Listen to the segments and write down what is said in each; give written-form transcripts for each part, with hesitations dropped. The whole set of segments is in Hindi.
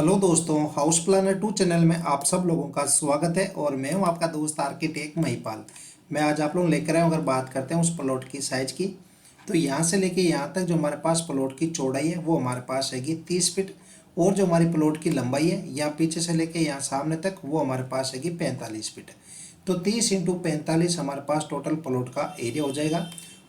हेलो दोस्तों, हाउस प्लानर 2 चैनल में आप सब लोगों का स्वागत है। और मैं हूं आपका दोस्त आर्किटेक्ट महिपाल। मैं आज आप लोग लेकर आया हूं, अगर बात करते हैं उस प्लॉट की साइज़ की, तो यहां से लेके यहां तक जो हमारे पास प्लॉट की चौड़ाई है वो हमारे पास हैगी 30 फीट। और जो हमारी प्लॉट की लंबाई है यहाँ पीछे से लेके यहाँ सामने तक वो हमारे पास हैगी 45 फीट। तो 30 इंटू 45 हमारे पास टोटल प्लॉट का एरिया हो जाएगा।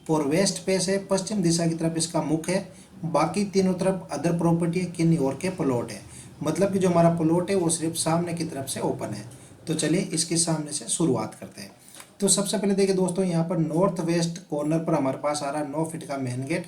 और वेस्ट फेस है, पश्चिम दिशा की तरफ इसका मुख है। बाकी तीनों तरफ अदर प्रॉपर्टी है, किन्हीं और के प्लॉट है। मतलब कि जो हमारा प्लॉट है वो सिर्फ सामने की तरफ से ओपन है। तो चलिए इसके सामने से शुरुआत करते हैं। तो सबसे पहले देखिए दोस्तों, यहाँ पर नॉर्थ वेस्ट कॉर्नर पर हमारे पास आ रहा है 9 फीट का मेन गेट।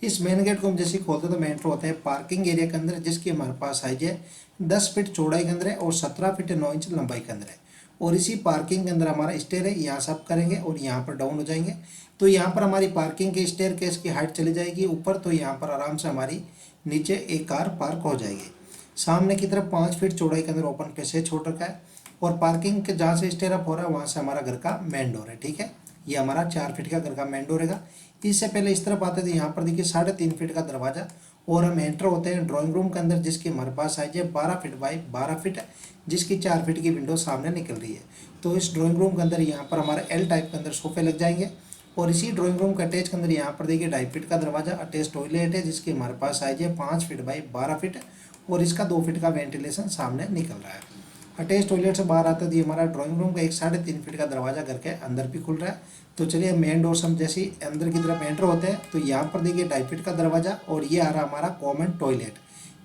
इस मेन गेट को हम जैसे खोलते तो हम एंटर होते हैं पार्किंग एरिया के अंदर, जिसकी हमारे पास साइज है 10 फीट चौड़ाई के अंदर है और 17 फीट 9 इंच लंबाई के अंदर है। और इसी पार्किंग के अंदर हमारा स्टेयर है, यहाँ से अप करेंगे और यहाँ पर डाउन हो जाएंगे। तो यहाँ पर हमारी पार्किंग के स्टेयर केस की हाइट चली जाएगी ऊपर, तो यहाँ पर आराम से हमारी नीचे एक कार पार्क हो जाएगी। सामने की तरफ 5 फीट चौड़ाई के अंदर ओपन पैसेज छोड़ रखा है। और पार्किंग के जहाँ से स्टेयर अप हो रहा है वहाँ से हमारा घर का मेन डोर है। ठीक है, ये हमारा 4 फीट का घर का मेन डोर रहेगा। इससे पहले इस तरफ आते थे, यहाँ पर देखिए 3.5 फीट का दरवाजा। और हम एंटर होते हैं ड्राइंग रूम के अंदर, जिसकी हमारे पास साइज है 12 फीट बाई 12 फीट, जिसकी 4 फीट की विंडो सामने निकल रही है। तो इस ड्राइंग रूम के अंदर यहाँ पर हमारे एल टाइप के अंदर सोफे लग जाएंगे। और इसी ड्राइंग रूम के अटैच के अंदर यहाँ पर देखिए 2.5 फीट का दरवाजा, अटैच टॉयलेट है, जिसकी हमारे पास साइज है 5 फीट बाई 12 फीट। और इसका 2 फीट का वेंटिलेशन सामने निकल रहा है। अटैच टॉयलेट से बाहर आते तो हमारा ड्राइंग रूम का 3.5 फीट का दरवाजा घर के अंदर भी खुल रहा है। तो चलिए मेन डोर से हम जैसे ही अंदर की तरफ एंटर होते हैं तो यहाँ पर देखिए 2.5 फीट का दरवाजा, और ये आ रहा हमारा कॉमन टॉयलेट,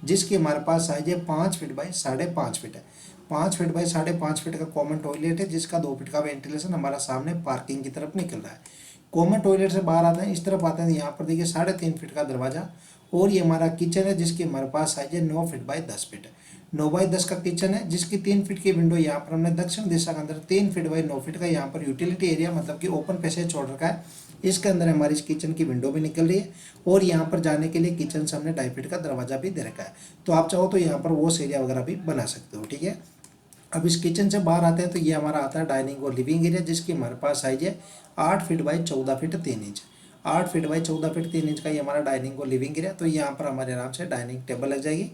जिसकी हमारे पास साइज है 5 फीट बाई 5.5 फीट है। 5 फीट बाई 5.5 फीट का कॉमन टॉयलेट है, जिसका 2 फीट का वेंटिलेशन हमारा सामने पार्किंग की तरफ निकल रहा है। कॉमन टॉयलेट से बाहर आते हैं, इस तरफ आते हैं, यहाँ पर देखिए 3.5 फीट का दरवाजा। और ये हमारा किचन है, जिसकी हमारे पास साइज है 9 फीट बाई 10 फीट। 9 बाई 10 का किचन है, जिसकी 3 फीट की विंडो यहाँ पर हमने दक्षिण दिशा के अंदर 3 फीट बाई 9 फीट का यहाँ पर यूटिलिटी एरिया मतलब कि ओपन पैसेज छोड़ रखा है। इसके अंदर हमारी इस किचन की विंडो भी निकल रही है। और यहाँ पर जाने के लिए किचन से हमने 2.5 फीट का दरवाजा भी दे रखा है। तो आप चाहो तो यहाँ पर वॉश एरिया वगैरह भी बना सकते हो। ठीक है, अब इस किचन से बाहर आते हैं तो ये हमारा आता है डाइनिंग और लिविंग एरिया, जिसकी हमारे पास साइज है 8 feet by 14 feet 3 inch. 8 feet by 14 feet 3 inch का ये हमारा डाइनिंग और लिविंग एरिया। तो यहाँ पर हमारे आराम से डाइनिंग टेबल लग जाएगी।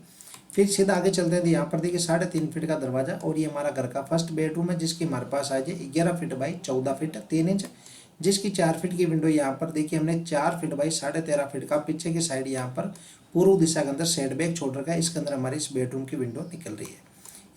फिर सीधा आगे चलते हैं तो यहाँ पर देखिए 3.5 फीट का दरवाजा, और ये हमारा घर का फर्स्ट बेडरूम है, जिसकी हमारे पास साइज है 11 फीट बाई 14 फीट 3 इंच, जिसकी 4 फीट की विंडो यहाँ पर देखिए हमने 4 फीट बाई 13.5 फीट का पीछे की साइड यहाँ पर पूर्व दिशा के अंदर सेटबैक छोड़ रखा है। इसके अंदर हमारी इस बेडरूम की विंडो निकल रही है।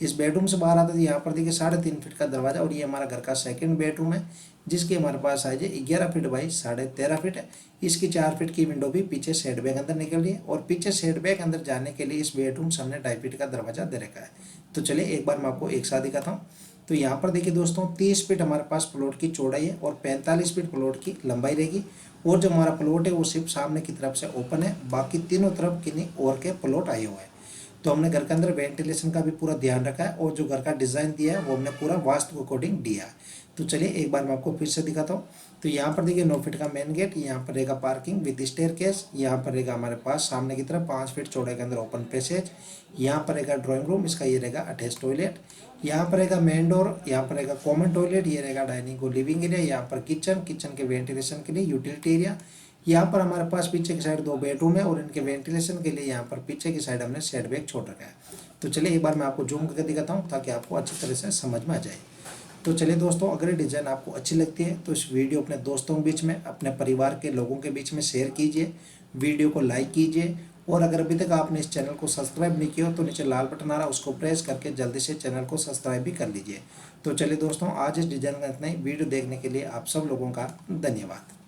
इस बेडरूम से बाहर आते थे, यहाँ पर देखिए 3.5 फीट का दरवाजा, और ये हमारा घर का सेकंड बेडरूम है, जिसकी हमारे पास साइज है 11 फीट बाई 13.5 फीट है। इसकी 4 फीट की विंडो भी पीछे सेटबैक अंदर निकल रही है। और पीछे सेटबैक अंदर जाने के लिए इस बेडरूम से हमने 2.5 फीट का दरवाजा दे रखा है। तो चलिए एक बार मैं आपको एक साथ दिखाता हूँ। तो यहाँ पर देखिए दोस्तों 30 फीट हमारे पास प्लॉट की चौड़ाई है और 45 फीट प्लॉट की लंबाई रहेगी। और जो हमारा प्लॉट है वो सिर्फ सामने की तरफ से ओपन है, बाकी तीनों तरफ किन्हीं और के प्लॉट आए हुए हैं। तो हमने घर के अंदर वेंटिलेशन का भी पूरा ध्यान रखा है, और जो घर का डिज़ाइन दिया है वो हमने पूरा वास्तु के अकॉर्डिंग दिया है। तो चलिए एक बार मैं आपको फिर से दिखाता हूँ। तो यहाँ पर देखिए 9 फीट का मेन गेट, यहाँ पर रहेगा पार्किंग विद स्टेयर केस, यहाँ पर रहेगा हमारे पास सामने की तरफ 5 फीट चौड़ाई के अंदर ओपन पैसेज, यहाँ पर रहेगा ड्राइंग रूम, इसका ये रहेगा अटैच टॉयलेट, यहाँ पर रहेगा मेन डोर, यहाँ पर रहेगा कॉमन टॉयलेट, ये रहेगा डाइनिंग और लिविंग एरिया, यहाँ पर किचन, किचन के वेंटिलेशन के लिए यूटिलिटी एरिया। यहाँ पर हमारे पास पीछे की साइड 2 बेडरूम है, और इनके वेंटिलेशन के लिए यहाँ पर पीछे की साइड हमने सेटबैक छोड़ रखा है। तो चलिए एक बार मैं आपको जूम करके दिखाता हूँ ताकि आपको अच्छी तरह से समझ में आ जाए। तो चलिए दोस्तों, अगर ये डिज़ाइन आपको अच्छी लगती है तो इस वीडियो अपने दोस्तों के बीच में, अपने परिवार के लोगों के बीच में शेयर कीजिए, वीडियो को लाइक कीजिए। और अगर अभी तक आपने इस चैनल को सब्सक्राइब नहीं किया हो तो नीचे लाल बटन आ रहा है, उसको प्रेस करके जल्दी से चैनल को सब्सक्राइब भी कर लीजिए। तो चलिए दोस्तों, आज इस डिज़ाइन का इतना ही। वीडियो देखने के लिए आप सब लोगों का धन्यवाद।